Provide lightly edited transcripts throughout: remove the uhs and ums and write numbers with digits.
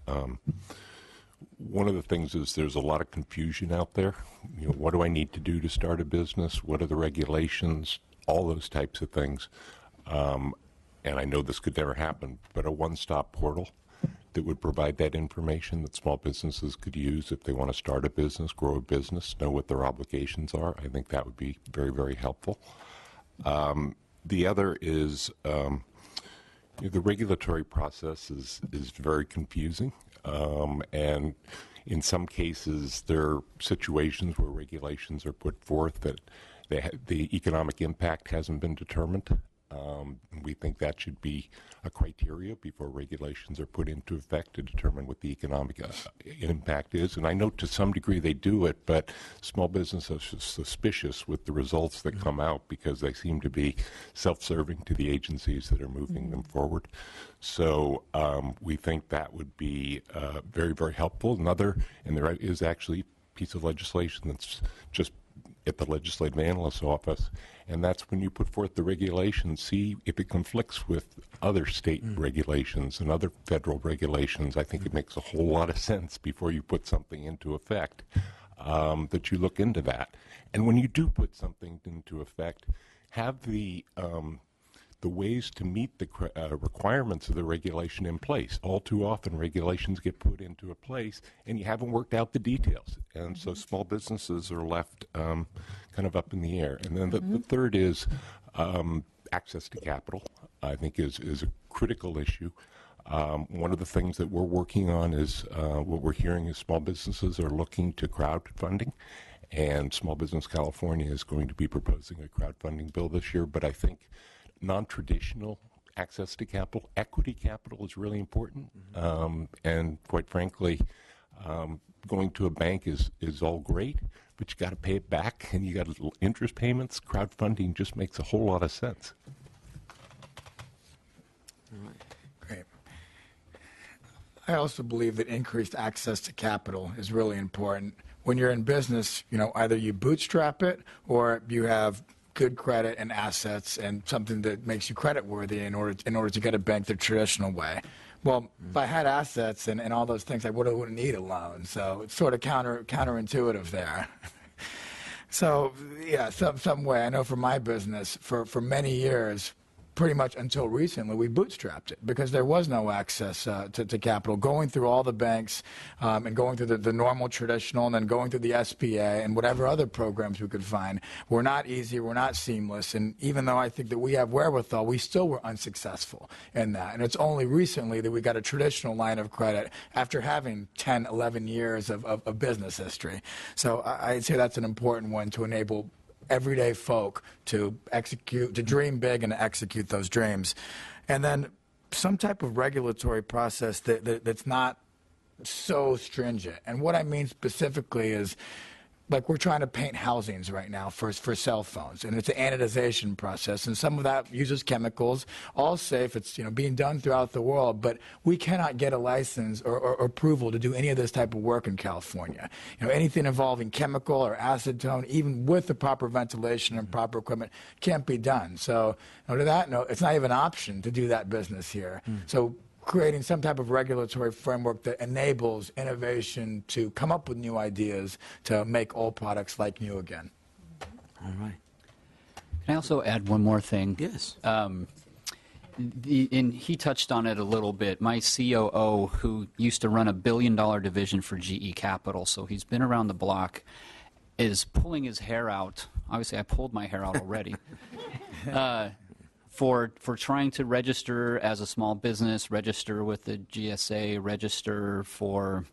One of the things is there's a lot of confusion out there. What do I need to do to start a business? What are the regulations? All those types of things. And I know this could never happen, but a one-stop portal that would provide that information that small businesses could use if they want to start a business, grow a business, know what their obligations are. I think that would be very, very helpful. The other is the regulatory process is very confusing. And in some cases, there are situations where regulations are put forth that the economic impact hasn't been determined. We think that should be a criteria before regulations are put into effect to determine what the economic impact is. And I know to some degree they do it, but small businesses are suspicious with the results that come out because they seem to be self-serving to the agencies that are moving them forward. So we think that would be very, very helpful. And there is actually a piece of legislation that's just at the Legislative Analyst's Office, and that's when you put forth the regulations, see if it conflicts with other state regulations and other federal regulations. I think it makes a whole lot of sense before you put something into effect that you look into that. And when you do put something into effect, have the ways to meet the requirements of the regulation in place. All too often, regulations get put into a place, and you haven't worked out the details. And so small businesses are left kind of up in the air. And then the third is access to capital, I think, is a critical issue. One of the things that we're working on is what we're hearing is small businesses are looking to crowdfunding. And Small Business California is going to be proposing a crowdfunding bill this year. But I think non-traditional access to capital, equity capital is really important. And quite frankly, going to a bank is all great, but you got to pay it back and you got interest payments. Crowdfunding just makes a whole lot of sense. Great. I also believe that increased access to capital is really important. When you're in business, either you bootstrap it or you have good credit and assets and something that makes you credit worthy in order to get a bank the traditional way. Well, if I had assets and all those things, I wouldn't need a loan. So it's sort of counterintuitive there. So yeah, some way. I know for my business, for many years, pretty much until recently, we bootstrapped it because there was no access to capital. Going through all the banks and going through the normal traditional and then going through the SPA and whatever other programs we could find were not easy, were not seamless. And even though I think that we have wherewithal, we still were unsuccessful in that. And it's only recently that we got a traditional line of credit after having 10, 11 years of business history. So I'd say that's an important one to enable everyday folk to dream big and to execute those dreams. And then some type of regulatory process that's not so stringent. And what I mean specifically is, like, we're trying to paint housings right now for cell phones, and it's an anodization process, and some of that uses chemicals, all safe. It's being done throughout the world, but we cannot get a license or approval to do any of this type of work in California. Anything involving chemical or acetone, even with the proper ventilation and proper equipment, can't be done. So to that note, it's not even an option to do that business here. So creating some type of regulatory framework that enables innovation to come up with new ideas to make old products like new again. All right. Can I also add one more thing? Yes. And he touched on it a little bit. My COO, who used to run $1 billion division for GE Capital, so he's been around the block, is pulling his hair out. Obviously, I pulled my hair out already. For trying to register as a small business, register with the GSA, register for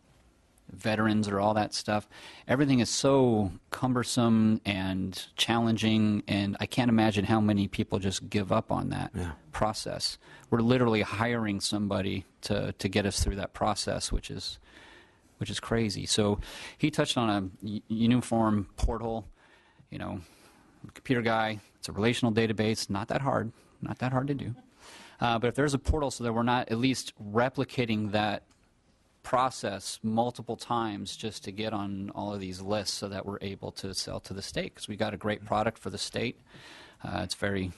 veterans or all that stuff. Everything is so cumbersome and challenging, and I can't imagine how many people just give up on that process. We're literally hiring somebody to get us through that process, which is crazy. So he touched on a uniform portal, computer guy. It's a relational database, not that hard to do. But if there's a portal so that we're not at least replicating that process multiple times just to get on all of these lists so that we're able to sell to the state, because we got a great product for the state. It's very,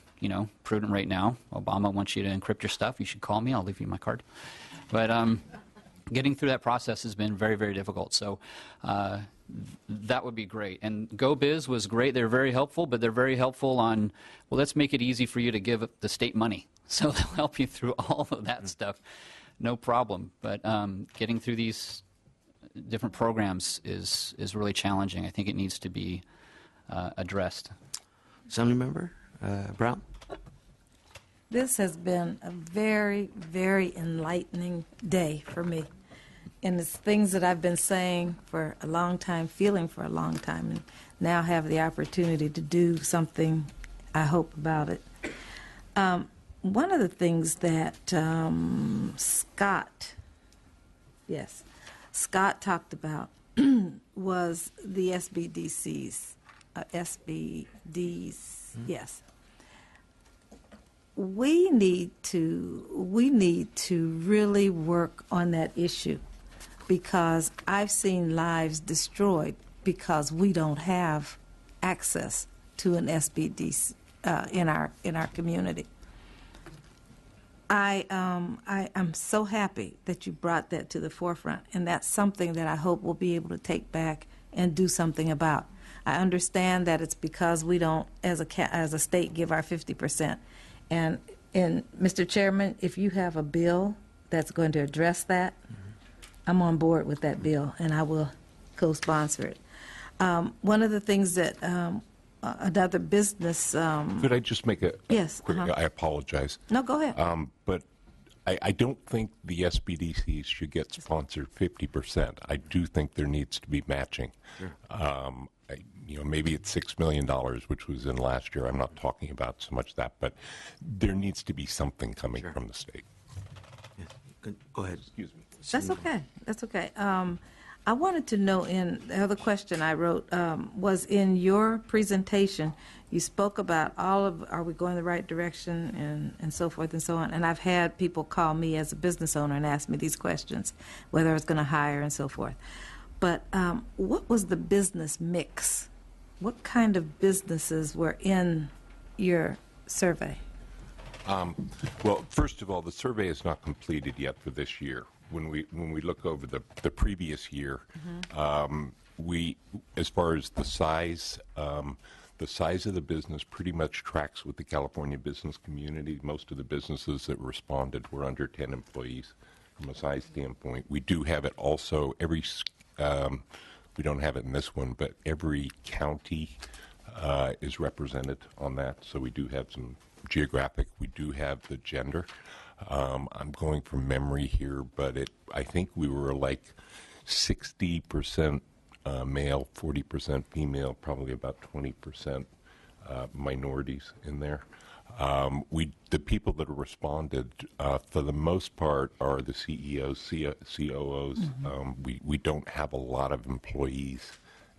prudent right now. Obama wants you to encrypt your stuff. You should call me. I'll leave you my card. But getting through that process has been very, very difficult. So that would be great. And GoBiz was great. They're very helpful, but they're very helpful on, well, let's make it easy for you to give the state money. So they'll help you through all of that stuff. No problem. But getting through these different programs is really challenging. I think it needs to be addressed. Assemblymember Brown? This has been a very, very enlightening day for me. And it's things that I've been saying for a long time, feeling for a long time, and now have the opportunity to do something, I hope, about it. One of the things that Scott talked about was the SBDCs, yes. We need to really work on that issue, because I've seen lives destroyed because we don't have access to an SBDC in our community. I'm so happy that you brought that to the forefront, and that's something that I hope we'll be able to take back and do something about. I understand that it's because we don't, as a state, give our 50%. And Mr. Chairman, if you have a bill that's going to address that, I'm on board with that bill, and I will co-sponsor it. One of the things that another business. Could I just make a yes? Quick, I apologize. No, go ahead. But I don't think the SBDCs should get sponsored 50%. I do think there needs to be matching. Sure. Maybe it's $6 million, which was in last year. I'm not talking about so much that, but there needs to be something coming Sure. from the state. Yes. Go ahead. Excuse me. That's okay. That's okay. I wanted to know, in the other question I wrote was in your presentation, you spoke about are we going the right direction and so forth and so on. And I've had people call me as a business owner and ask me these questions, whether I was going to hire and so forth. But what was the business mix? What kind of businesses were in your survey? Well, first of all, the survey is not completed yet for this year. When we look over the previous year, we, as far as the size of the business pretty much tracks with the California business community. Most of the businesses that responded were under 10 employees from a size standpoint. We do have it also we don't have it in this one, but every county is represented on that. So we do have some geographic. We do have the gender. I'm going from memory here, but I think we were like 60% male, 40% female, probably about 20% minorities in there. The people that have responded, for the most part, are the CEOs, COOs. We don't have a lot of employees.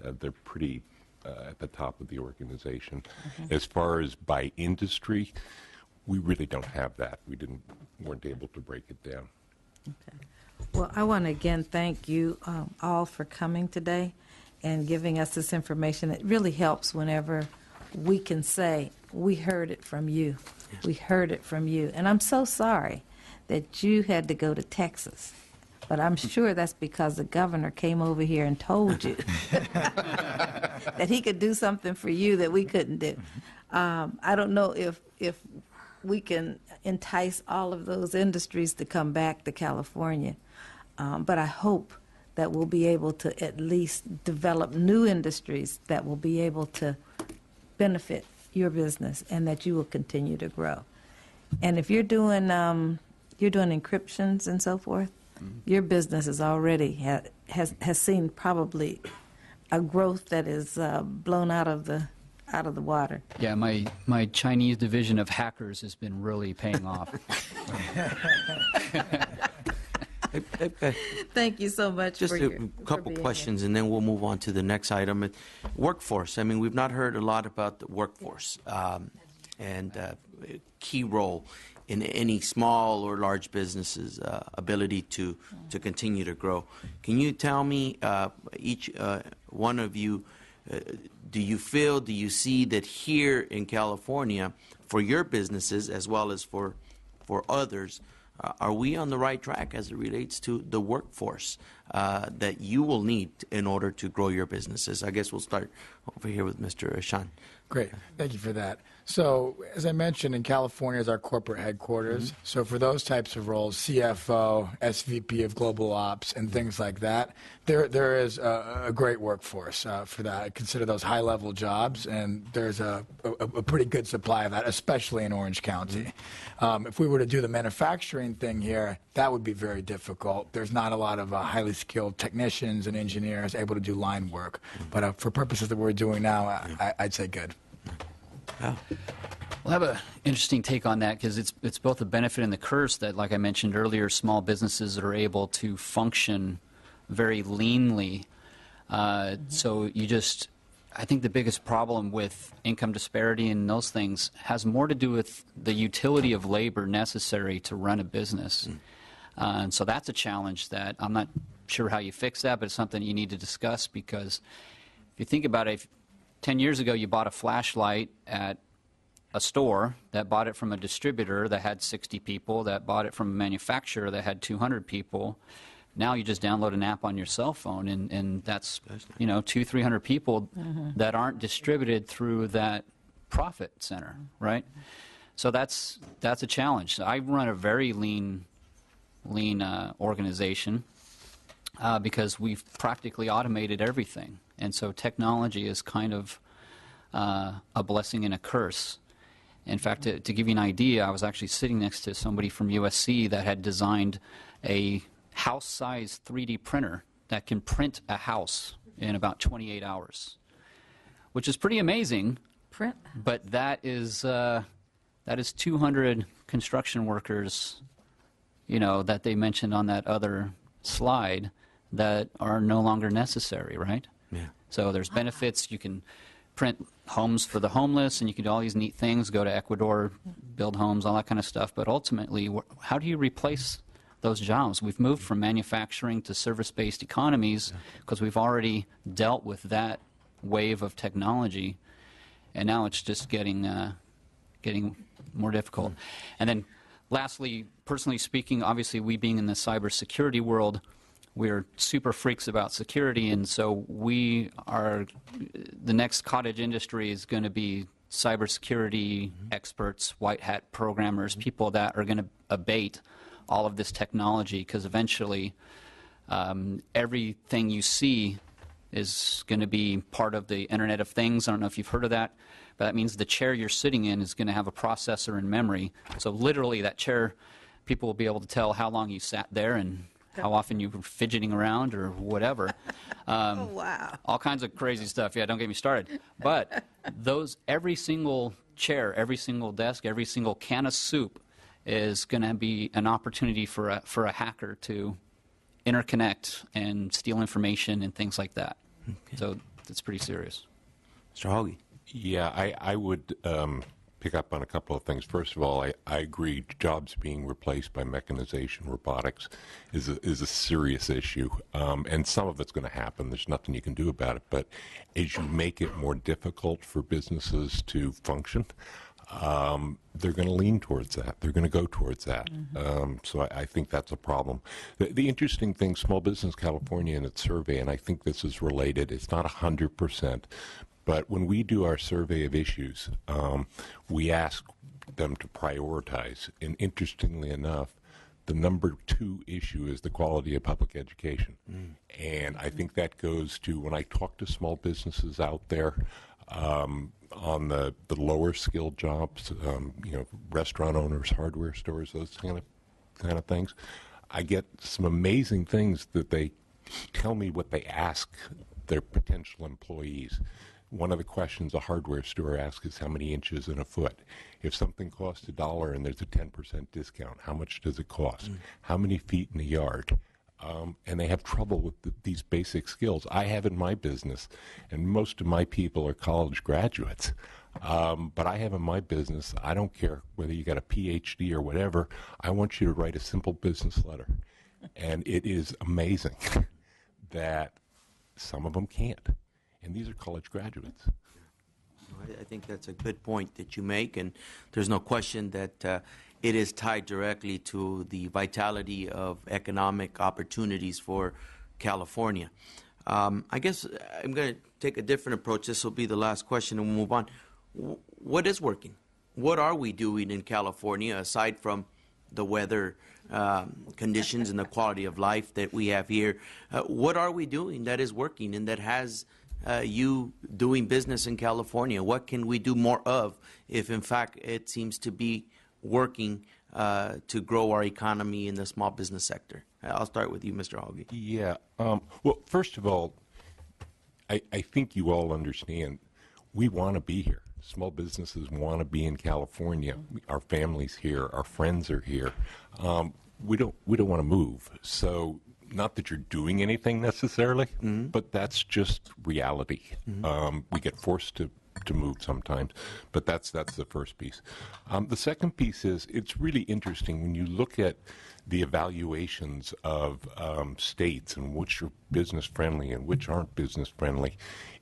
They're pretty at the top of the organization. As far as by industry, we really don't have that. Weren't able to break it down. Okay. Well, I want to again thank you all for coming today and giving us this information. It really helps whenever we can say, we heard it from you. We heard it from you. And I'm so sorry that you had to go to Texas. But I'm sure that's because the governor came over here and told you that he could do something for you that we couldn't do. I don't know if we can entice all of those industries to come back to California, but I hope that we'll be able to at least develop new industries that will be able to benefit your business and that you will continue to grow. And if you're doing encryptions and so forth, your business is already has seen probably a growth that is blown out of the water. Yeah, my Chinese division of hackers has been really paying off. Thank you so much. Just a couple questions, and then we'll move on to the next item. Workforce. I mean, we've not heard a lot about the workforce and key role in any small or large business's ability to continue to grow. Can you tell me, each one of you, do you see that here in California, for your businesses as well as for others, Are we on the right track as it relates to the workforce that you will need in order to grow your businesses? I guess we'll start over here with Mr. Shan. Great. Thank you for that. So, as I mentioned, in California is our corporate headquarters. So, for those types of roles, CFO, SVP of Global Ops, and things like that, there is a great workforce for that. I consider those high-level jobs, and there's a pretty good supply of that, especially in Orange County. If we were to do the manufacturing thing here, that would be very difficult. There's not a lot of highly skilled technicians and engineers able to do line work. But for purposes that we're doing now, I'd say good. Yeah. Well, I have an interesting take on that because it's both a benefit and the curse that, like I mentioned earlier, small businesses are able to function very leanly. So I think the biggest problem with income disparity and those things has more to do with the utility of labor necessary to run a business. And so that's a challenge that I'm not sure how you fix that, but it's something you need to discuss because if you think about it, 10 years ago, you bought a flashlight at a store that bought it from a distributor that had 60 people, that bought it from a manufacturer that had 200 people. Now you just download an app on your cell phone, and that's 200-300 people that aren't distributed through that profit center, right? So that's a challenge. I run a very lean organization because we've practically automated everything. And so technology is kind of a blessing and a curse. In fact, to give you an idea, I was actually sitting next to somebody from USC that had designed a house-size 3D printer that can print a house in about 28 hours, which is pretty amazing. Print. But that is 200 construction workers, that they mentioned on that other slide that are no longer necessary, right? Yeah. So there's benefits. You can print homes for the homeless, and you can do all these neat things, go to Ecuador, build homes, all that kind of stuff. But ultimately, how do you replace those jobs? We've moved from manufacturing to service-based economies because we've already dealt with that wave of technology, and now it's just getting more difficult. And then lastly, personally speaking, obviously we being in the cybersecurity world, we're super freaks about security, and so the next cottage industry is going to be cybersecurity experts, white hat programmers, people that are going to abate all of this technology because eventually everything you see is going to be part of the Internet of Things. I don't know if you've heard of that, but that means the chair you're sitting in is going to have a processor and memory. So literally that chair, people will be able to tell how long you sat there and how often you were fidgeting around or whatever. Oh, wow. All kinds of crazy stuff. Yeah, don't get me started. But every single chair, every single desk, every single can of soup is going to be an opportunity for a hacker to interconnect and steal information and things like that. Okay. So it's pretty serious. Mr. Hauge. Yeah, I would pick up on a couple of things. First of all, I agree jobs being replaced by mechanization, robotics is a serious issue. And some of it's going to happen. There's nothing you can do about it. But as you make it more difficult for businesses to function, they're going to lean towards that. They're going to go towards that. So I think that's a problem. The interesting thing, Small Business California in its survey, and I think this is related, it's not 100%, but when we do our survey of issues, we ask them to prioritize. And interestingly enough, the number 2 issue is the quality of public education. And I think that goes to, when I talk to small businesses out there, on the lower skilled jobs, restaurant owners, hardware stores, those kind of things, I get some amazing things that they tell me what they ask their potential employees. One of the questions a hardware store asks is how many inches in a foot. If something costs $1 and there's a 10% discount, how much does it cost? How many feet in a yard? And they have trouble with these basic skills. I have in my business, and most of my people are college graduates. But I have in my business, I don't care whether you got a PhD or whatever, I want you to write a simple business letter. And it is amazing that some of them can't. And these are college graduates. I think that's a good point that you make, and there's no question that it is tied directly to the vitality of economic opportunities for California. I guess I'm going to take a different approach. This will be the last question and we'll move on. What is working? What are we doing in California aside from the weather conditions and the quality of life that we have here? What are we doing that is working and that has you doing business in California? What can we do more of if, in fact, it seems to be working to grow our economy in the small business sector? I'll start with you, Mr. Hoggy. Yeah. Well, first of all, I think you all understand we want to be here. Small businesses want to be in California. Our families here. Our friends are here. We don't want to move. So not that you're doing anything necessarily, but that's just reality. We get forced to move sometimes, but that's the first piece. The second piece is it's really interesting when you look at the evaluations of states and which are business friendly and which aren't business friendly.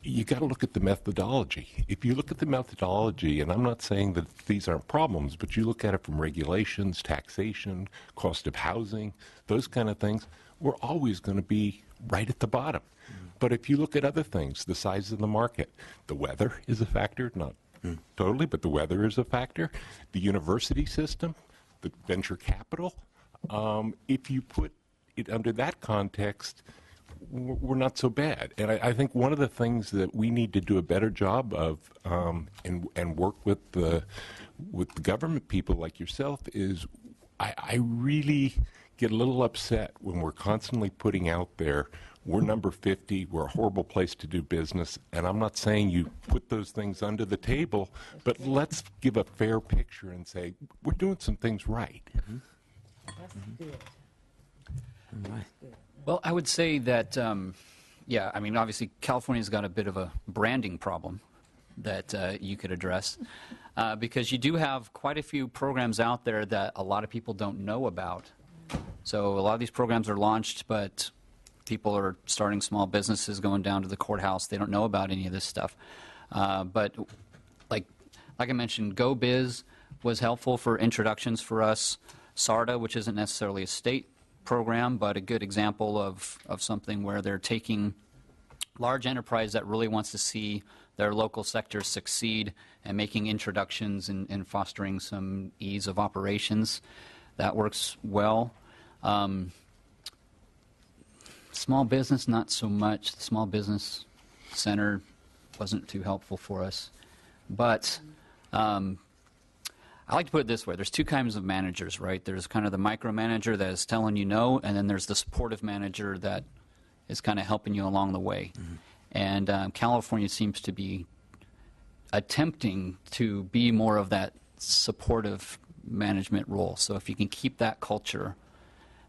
You got to look at the methodology. If you look at the methodology, and I'm not saying that these aren't problems, but you look at it from regulations, taxation, cost of housing, those kind of things, we're always going to be right at the bottom. But if you look at other things, the size of the market, the weather is a factor, not totally, but the weather is a factor. The university system, the venture capital, if you put it under that context, we're not so bad. And I think one of the things that we need to do a better job of and work with the government people like yourself is I really get a little upset when we're constantly putting out there, we're number 50, we're a horrible place to do business, and I'm not saying you put those things under the table, but let's give a fair picture and say, we're doing some things right. That's good. Right. Well, I would say that, yeah, I mean, obviously, California's got a bit of a branding problem that you could address because you do have quite a few programs out there that a lot of people don't know about. So a lot of these programs are launched, but people are starting small businesses, going down to the courthouse. They don't know about any of this stuff. But like I mentioned, Go Biz was helpful for introductions for us. SARTA, which isn't necessarily a state program, but a good example of something where they're taking large enterprise that really wants to see their local sector succeed and making introductions and fostering some ease of operations. That works well. Small business, not so much. The Small Business Center wasn't too helpful for us. But I like to put it this way. There's two kinds of managers, right? There's kind of the micromanager that is telling you no, and then there's the supportive manager that is kind of helping you along the way. And California seems to be attempting to be more of that supportive management role. So if you can keep that culture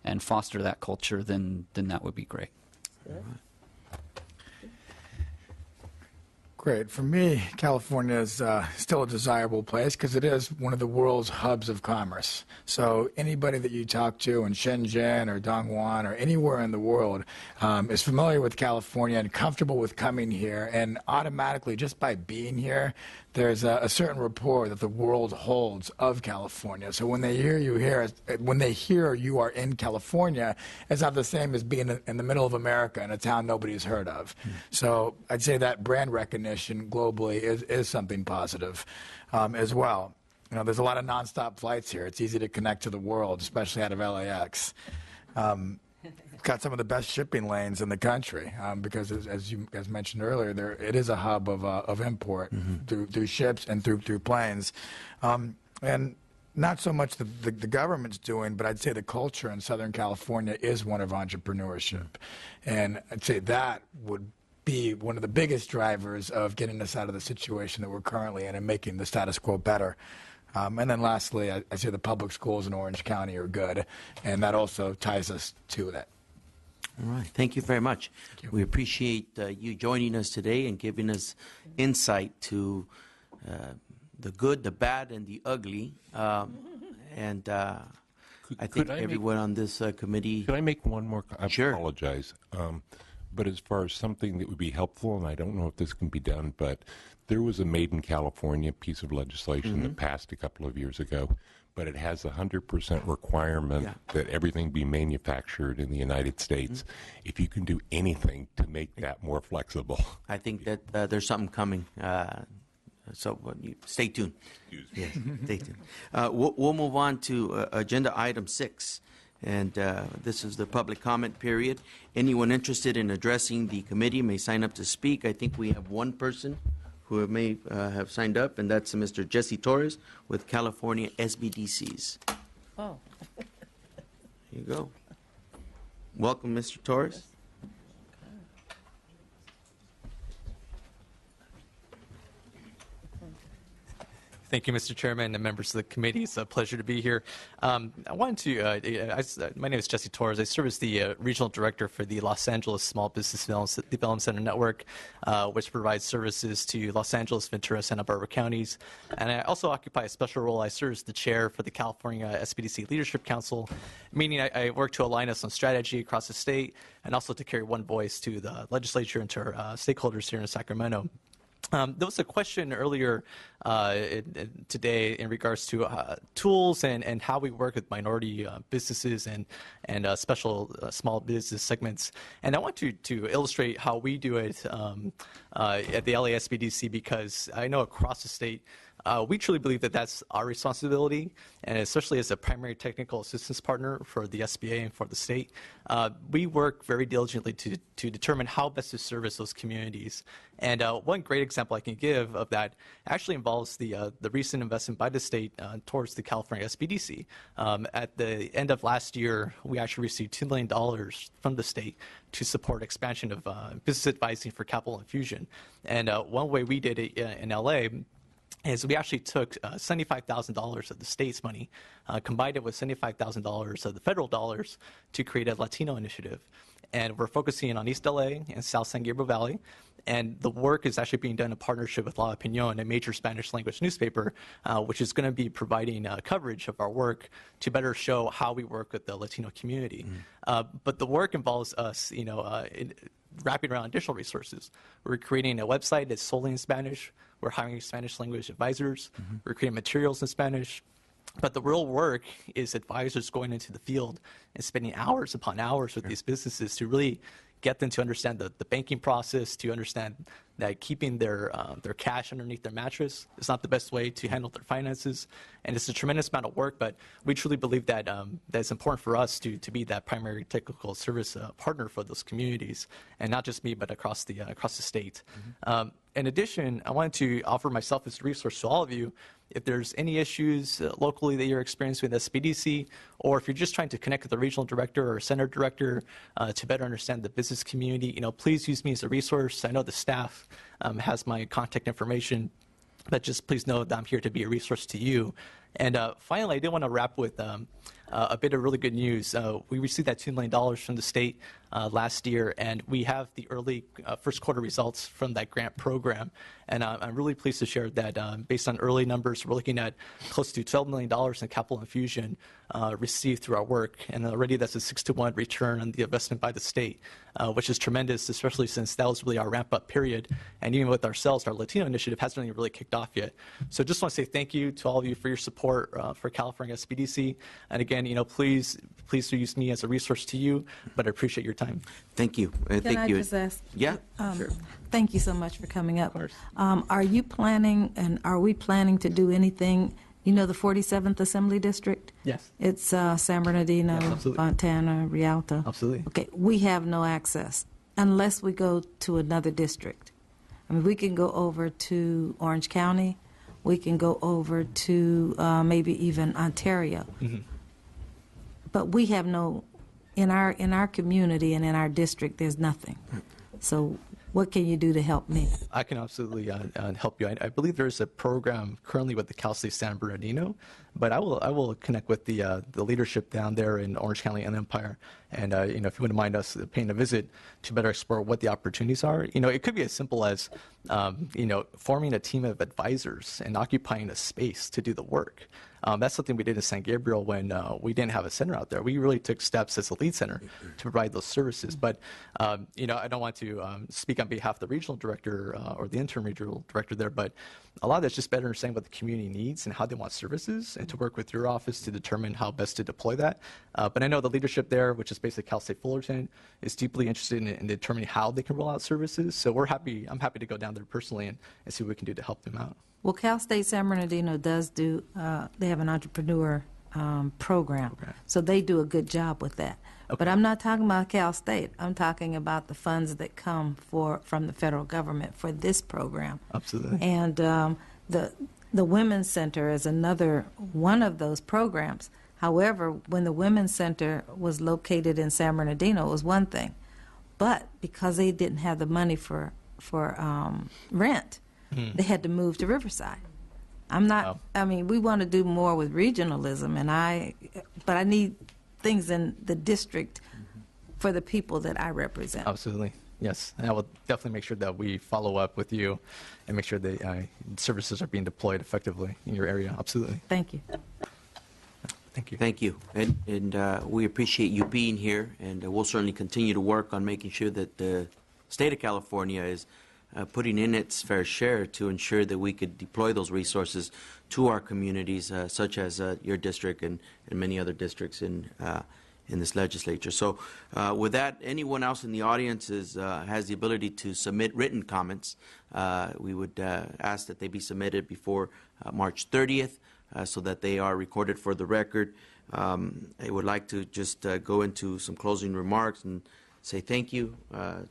and foster that culture, then that would be great. Great. For me, California is still a desirable place because it is one of the world's hubs of commerce. So anybody that you talk to in Shenzhen or Dongguan or anywhere in the world is familiar with California and comfortable with coming here. And automatically, just by being here, there's a certain rapport that the world holds of California. So when they hear you here, when they hear you are in California, it's not the same as being in the middle of America in a town nobody's heard of. So I'd say that brand recognition globally is something positive as well. You know, there's a lot of nonstop flights here. It's easy to connect to the world, especially out of LAX. It's got some of the best shipping lanes in the country because, as you guys mentioned earlier, it is a hub of import through ships and through planes. And not so much the government's doing, but I'd say the culture in Southern California is one of entrepreneurship. And I'd say that would be one of the biggest drivers of getting us out of the situation that we're currently in and making the status quo better. And then lastly, I say the public schools in Orange County are good, and that also ties us to that. All right. Thank you very much. We appreciate you joining us today and giving us insight to the good, the bad, and the ugly. And I think everyone on this committee... Could I make one more? I Sure. apologize. But as far as something that would be helpful, and I don't know if this can be done, but there was a Made in California piece of legislation that passed a couple of years ago. but it has a 100% requirement that everything be manufactured in the United States. If you can do anything to make that more flexible. I think that there's something coming. So stay tuned. Yes, stay tuned. We'll move on to agenda item 6. And this is the public comment period. Anyone interested in addressing the committee may sign up to speak. I think we have one person who may have signed up, and that's Mr. Jesse Torres with California SBDCs. Oh. Here you go. Welcome, Mr. Torres. Thank you, Mr. Chairman and members of the committee. It's a pleasure to be here. I wanted to, my name is Jesse Torres. I serve as the Regional Director for the Los Angeles Small Business Development Center Network, which provides services to Los Angeles, Ventura, Santa Barbara counties. And I also occupy a special role. I serve as the Chair for the California SBDC Leadership Council, meaning I work to align us on strategy across the state and also to carry one voice to the legislature and to our stakeholders here in Sacramento. There was a question earlier today in regards to tools and how we work with minority businesses and special small business segments. And I want to illustrate how we do it at the LASBDC, because I know across the state, we truly believe that that's our responsibility, and especially as a primary technical assistance partner for the SBA and for the state, we work very diligently to determine how best to service those communities. And one great example I can give of that actually involves the recent investment by the state towards the California SBDC. At the end of last year, we actually received $2 million from the state to support expansion of business advising for capital infusion. And one way we did it in LA is we actually took $75,000 of the state's money, combined it with $75,000 of the federal dollars to create a Latino initiative. And we're focusing on East LA and South San Gabriel Valley. And the work is actually being done in partnership with La Opinión, a major Spanish language newspaper, which is going to be providing coverage of our work to better show how we work with the Latino community. But the work involves us, wrapping around additional resources. We're creating a website that's solely in Spanish. We're hiring Spanish language advisors. We're creating materials in Spanish. But the real work is advisors going into the field and spending hours upon hours with these businesses to really get them to understand the banking process, to understand that keeping their cash underneath their mattress is not the best way to handle their finances. And it's a tremendous amount of work, but we truly believe that that it's important for us to be that primary technical service partner for those communities, and not just me, but across the state. In addition, I wanted to offer myself as a resource to all of you. If there's any issues locally that you're experiencing with SBDC, or if you're just trying to connect with a regional director or a center director to better understand the business community, please use me as a resource. I know the staff has my contact information, but just please know that I'm here to be a resource to you. And finally, I did want to wrap with a bit of really good news. We received that $2 million from the state last year, and we have the early first quarter results from that grant program. And I'm really pleased to share that based on early numbers, we're looking at close to $12 million in capital infusion received through our work. And already that's a 6-to-1 return on the investment by the state, which is tremendous, especially since that was really our ramp-up period. And even with ourselves, our Latino initiative hasn't really kicked off yet. So just want to say thank you to all of you for your support for California SBDC. And again, please use me as a resource to you, but I appreciate your time. Thank you. Can I just ask? Yeah, sure. Thank you so much for coming up. Of course. Are you planning, and are we planning to do anything, the 47th Assembly District? Yes. It's San Bernardino, Yes, absolutely. Fontana, Rialto. Absolutely. Okay, we have no access unless we go to another district. I mean, we can go over to Orange County. We can go over to maybe even Ontario. But we have no, in our community and in our district, there's nothing. So what can you do to help me? I can absolutely help you. I believe there's a program currently with the Cal State San Bernardino, but I will connect with the leadership down there in Orange County and Empire. And if you wouldn't mind us paying a visit to better explore what the opportunities are, it could be as simple as forming a team of advisors and occupying a space to do the work. That's something we did in San Gabriel when we didn't have a center out there. We really took steps as a lead center to provide those services. But, I don't want to speak on behalf of the regional director or the interim regional director there, but a lot of that's just better understanding what the community needs and how they want services. and to work with your office to determine how best to deploy that. But I know the leadership there, which is basically Cal State Fullerton, is deeply interested in determining how they can roll out services. So I'm happy to go down there personally and see what we can do to help them out. Well, Cal State San Bernardino does do, they have an entrepreneur program. So they do a good job with that. Okay. But I'm not talking about Cal State. I'm talking about the funds that come from the federal government for this program. Absolutely. And the Women's Center is another one of those programs. However, when the Women's Center was located in San Bernardino, it was one thing. But because they didn't have the money for rent, they had to move to Riverside. I'm not. Wow. I mean, we want to do more with regionalism, but I need things in the district for the people that I represent. Absolutely. Yes. And I will definitely make sure that we follow up with you and make sure that services are being deployed effectively in your area. Absolutely. Thank you. Thank you. Thank you. And we appreciate you being here, and we'll certainly continue to work on making sure that the state of California is putting in its fair share to ensure that we could deploy those resources to our communities, such as your district and many other districts in this legislature. So with that, anyone else in the audience has the ability to submit written comments. We would ask that they be submitted before March 30th so that they are recorded for the record. I would like to just go into some closing remarks and say thank you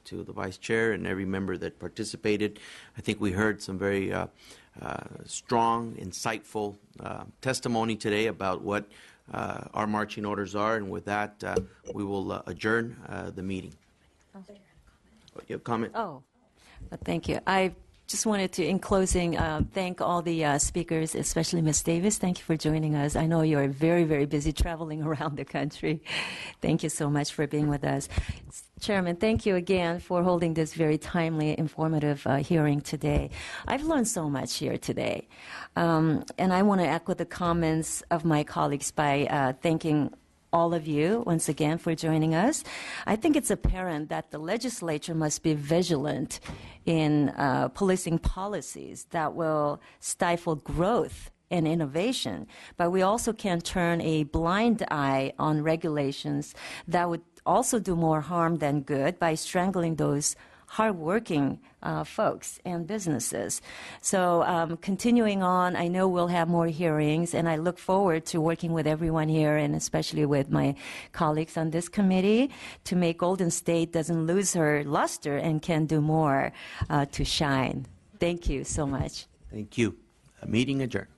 to the Vice Chair and every member that participated. I think we heard some very strong, insightful testimony today about what our marching orders are, and with that, we will adjourn the meeting. You have a comment? Oh, well, thank you. I just wanted to, in closing, thank all the speakers, especially Ms. Davis. Thank you for joining us. I know you're very, very busy traveling around the country. Thank you so much for being with us. Chairman, thank you again for holding this very timely, informative hearing today. I've learned so much here today. And I want to echo the comments of my colleagues by thanking all of you once again for joining us. I think it's apparent that the legislature must be vigilant in policing policies that will stifle growth and innovation, but we also can't turn a blind eye on regulations that would also do more harm than good by strangling those hardworking folks and businesses. So continuing on, I know we'll have more hearings, and I look forward to working with everyone here and especially with my colleagues on this committee to make Golden State doesn't lose her luster and can do more to shine. Thank you so much. Thank you. Meeting adjourned.